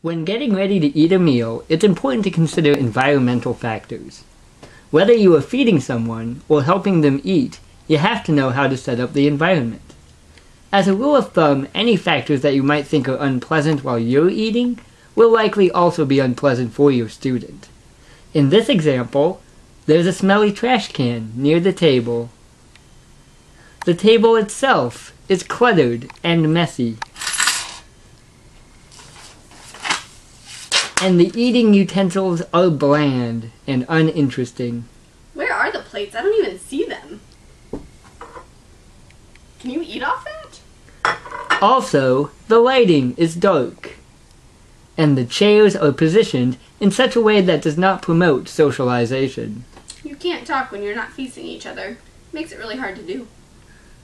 When getting ready to eat a meal, it's important to consider environmental factors. Whether you are feeding someone or helping them eat, you have to know how to set up the environment. As a rule of thumb, any factors that you might think are unpleasant while you're eating will likely also be unpleasant for your student. In this example, there's a smelly trash can near the table. The table itself is cluttered and messy. And the eating utensils are bland and uninteresting. Where are the plates? I don't even see them. Can you eat off that? Also, the lighting is dark. And the chairs are positioned in such a way that does not promote socialization. You can't talk when you're not facing each other. Makes it really hard to do.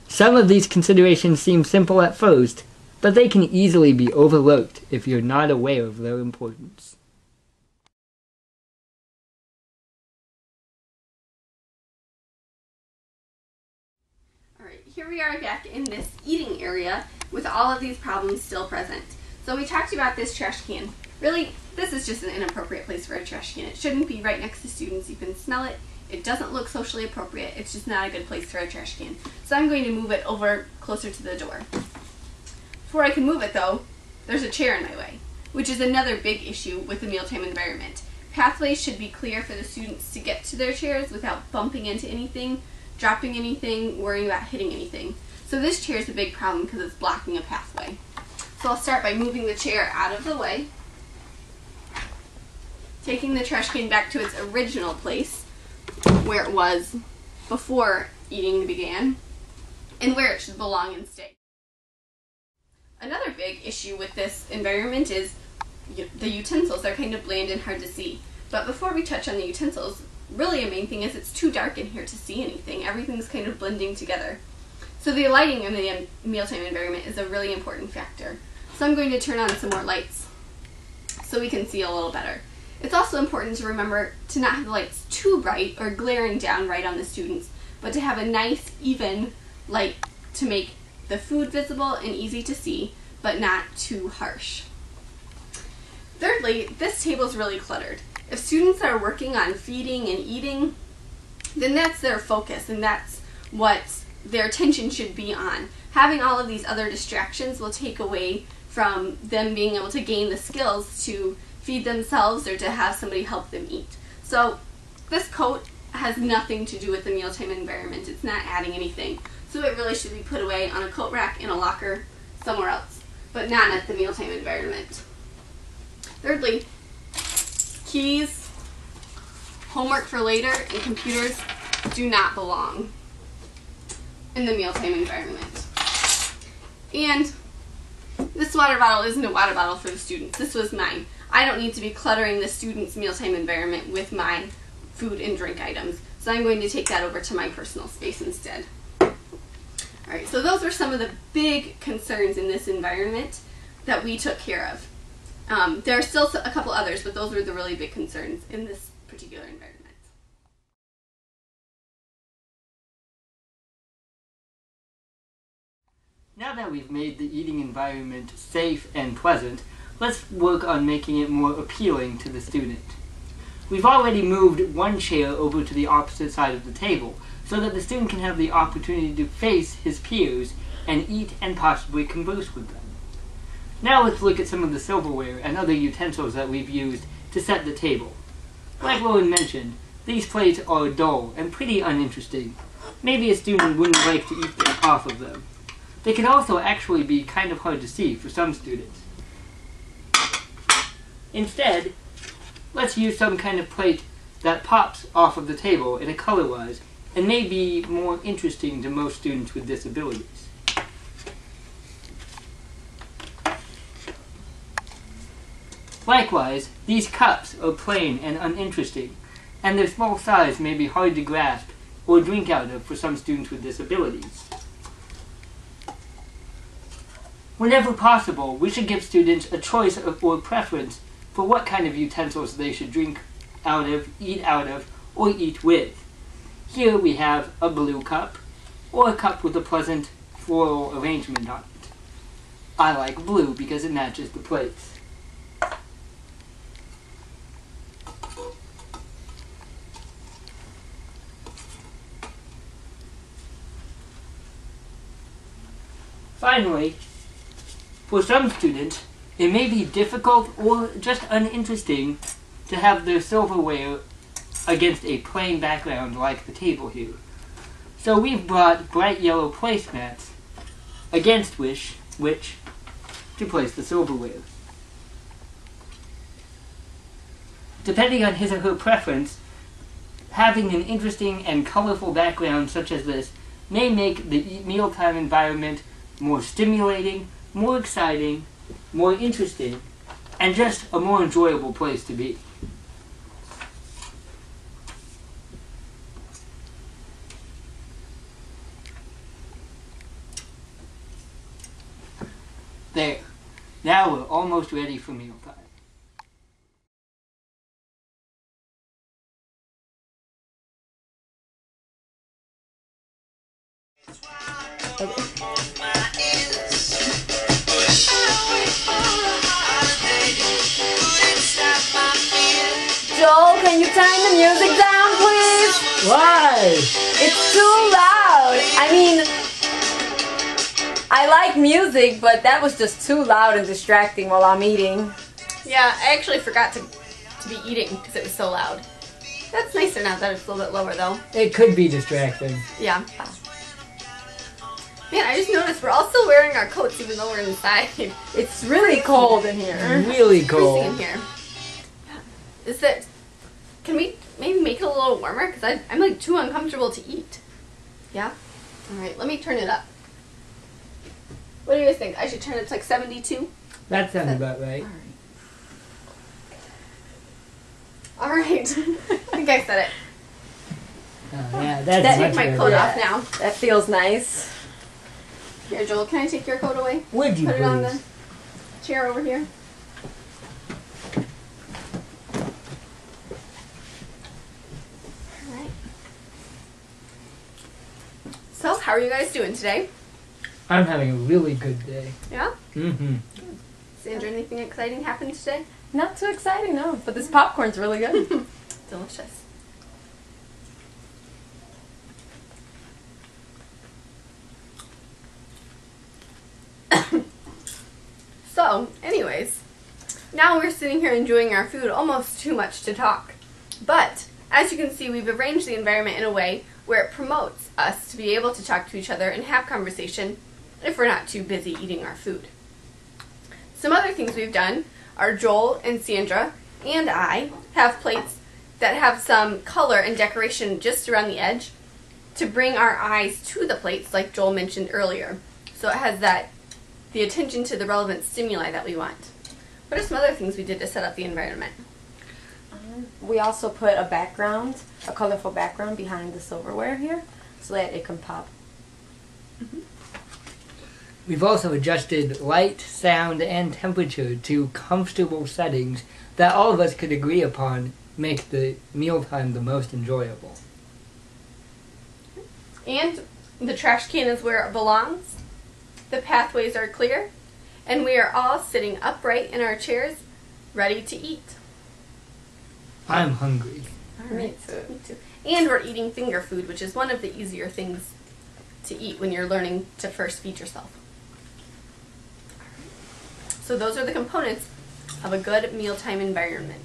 Some of these considerations seem simple at first, but they can easily be overlooked if you're not aware of their importance. Alright, here we are back in this eating area with all of these problems still present. So we talked about this trash can. Really, this is just an inappropriate place for a trash can. It shouldn't be right next to students. You can smell it. It doesn't look socially appropriate. It's just not a good place for a trash can. So I'm going to move it over closer to the door. Before I can move it though, there's a chair in my way, which is another big issue with the mealtime environment. Pathways should be clear for the students to get to their chairs without bumping into anything, dropping anything, worrying about hitting anything. So this chair is a big problem because it's blocking a pathway. So I'll start by moving the chair out of the way, taking the trash can back to its original place, where it was before eating began, and where it should belong and stay. Another big issue with this environment is the utensils. They're kind of bland and hard to see. But before we touch on the utensils, really a main thing is it's too dark in here to see anything. Everything's kind of blending together. So the lighting in the mealtime environment is a really important factor. So I'm going to turn on some more lights so we can see a little better. It's also important to remember to not have the lights too bright or glaring down right on the students, but to have a nice, even light to make the food visible and easy to see, but not too harsh. Thirdly, this table is really cluttered. If students are working on feeding and eating, then that's their focus and that's what their attention should be on. Having all of these other distractions will take away from them being able to gain the skills to feed themselves or to have somebody help them eat. So this coat has nothing to do with the mealtime environment. It's not adding anything. So it really should be put away on a coat rack in a locker somewhere else, but not at the mealtime environment. Thirdly, keys, homework for later, and computers do not belong in the mealtime environment. And this water bottle isn't a water bottle for the students. This was mine. I don't need to be cluttering the students' mealtime environment with my food and drink items. So I'm going to take that over to my personal space instead. Alright, so those are some of the big concerns in this environment that we took care of. There are still a couple others, but those were the really big concerns in this particular environment. Now that we've made the eating environment safe and pleasant, let's work on making it more appealing to the student. We've already moved one chair over to the opposite side of the table, so that the student can have the opportunity to face his peers and eat and possibly converse with them. Now let's look at some of the silverware and other utensils that we've used to set the table. Like Lauren mentioned, these plates are dull and pretty uninteresting. Maybe a student wouldn't like to eat off of them. They can also actually be kind of hard to see for some students. Instead, let's use some kind of plate that pops off of the table in a color-wise and may be more interesting to most students with disabilities. Likewise, these cups are plain and uninteresting, and their small size may be hard to grasp or drink out of for some students with disabilities. Whenever possible, we should give students a choice or preference for what kind of utensils they should drink out of, or eat with. Here we have a blue cup, or a cup with a pleasant floral arrangement on it. I like blue because it matches the plates. finally, for some students, it may be difficult or just uninteresting to have their silverware against a plain background like the table here. So we've brought bright yellow placemats against which to place the silverware. Depending on his or her preference, having an interesting and colorful background such as this may make the mealtime environment more stimulating, more exciting, more interesting, and just a more enjoyable place to be. There. Now we're almost ready for mealtime. Joel, can you turn the music down, please? Why? It's too loud. I mean, I like music, but that was just too loud and distracting while I'm eating. Yeah, I actually forgot to be eating because it was so loud. That's nicer now that it's a little bit lower though. It could be distracting. Yeah. Man, I just noticed we're all still wearing our coats even though we're inside. It's really cold in here. Really Freezing cold. in here. Is that? Can we maybe make it a little warmer? Because I'm like too uncomfortable to eat. Yeah? Alright, let me turn it up. What do you guys think? I should turn it to like 72? That sounds about right. Alright. I think I said it. Oh, yeah, that's That- much Take my better. coat off now. That feels nice. Here, Joel, can I take your coat away? Would you Put it on the please? chair over here. Alright. So, how are you guys doing today? I'm having a really good day. Yeah? Mm-hmm. Sandra, anything exciting happened today? Not too exciting, no. But this popcorn's really good. Delicious. So, anyways, now we're sitting here enjoying our food, almost too much to talk. But, as you can see, we've arranged the environment in a way where it promotes us to be able to talk to each other and have conversation if we're not too busy eating our food. Some other things we've done are Joel and Sandra and I have plates that have some color and decoration just around the edge to bring our eyes to the plates, like Joel mentioned earlier. So it has the attention to the relevant stimuli that we want. What are some other things we did to set up the environment? We also put a background, a colorful background behind the silverware here so that it can pop. We've also adjusted light, sound, and temperature to comfortable settings that all of us could agree upon make the mealtime the most enjoyable. And the trash can is where it belongs. The pathways are clear. And we are all sitting upright in our chairs, ready to eat. I'm hungry. Me too. Me too. And we're eating finger food, which is one of the easier things to eat when you're learning to first feed yourself. So those are the components of a good mealtime environment.